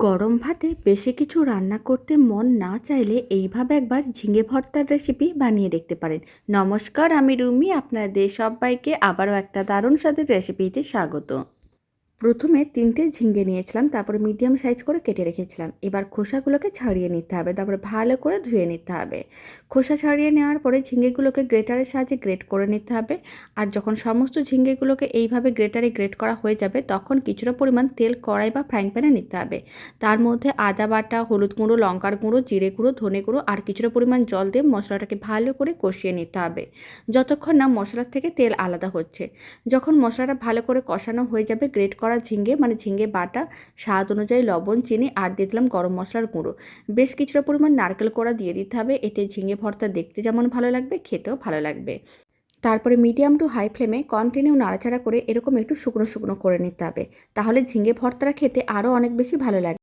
গরম ভাতে বেশি কিছু রান্না করতে মন না চাইলে এইভাবে একবার ঝিঙে ভর্তার রেসিপি বানিয়ে দেখতে পারেন। নমস্কার, আমি রুমি, আপনাদের সবাইকে আবারও একটা দারুণ স্বাদের রেসিপিতে স্বাগত। প্রথমে 3টে ঝিঙে নিয়েছিলাম, তারপরে মিডিয়াম সাইজ করে কেটে রেখেছিলাম। এবার খোসাগুলোকে ছাড়িয়ে নিতে হবে, তারপরে ভালো করে ধুয়ে নিতে হবে। খোসা ছাড়িয়ে নেওয়ার পরে ঝিঙেগুলোকে গ্রেটারের সাহায্যে গ্রেট করে নিতে হবে। আর যখন সমস্ত ঝিঙেগুলোকে এইভাবে গ্রেটারে গ্রেট করা হয়ে যাবে, তখন কিছুটা পরিমাণ তেল কড়াই বা ফ্রাইং প্যানে নিতে হবে। তার মধ্যে আদা বাটা, হলুদ গুঁড়ো, লঙ্কার গুঁড়ো, জিরে গুঁড়ো, ধনে গুঁড়ো আর কিছুটা পরিমাণ জল দিয়ে মশলাটাকে ভালো করে কষিয়ে নিতে হবে, যতক্ষণ না মশলার থেকে তেল আলাদা হচ্ছে। যখন মশলাটা ভালো করে কষানো হয়ে যাবে, গ্রেট করা ঝিঙে মানে ঝিঙে বাটা, স্বাদ অনুযায়ী লবণ, চিনি আর দিয়ে দিলাম গরম মশলার গুঁড়ো। বেশ কিছুটা পরিমাণ নারকেল কোড়া দিয়ে দিতে হবে। এতে ঝিঙে ভর্তা দেখতে যেমন ভালো লাগবে, খেতেও ভালো লাগবে। তারপরে মিডিয়াম টু হাই ফ্লেমে কন্টিনিউ নাড়াচাড়া করে এরকম একটু শুকনো শুকনো করে নিতে হবে। তাহলে ঝিঙে ভর্তাটা খেতে আরও অনেক বেশি ভালো লাগবে।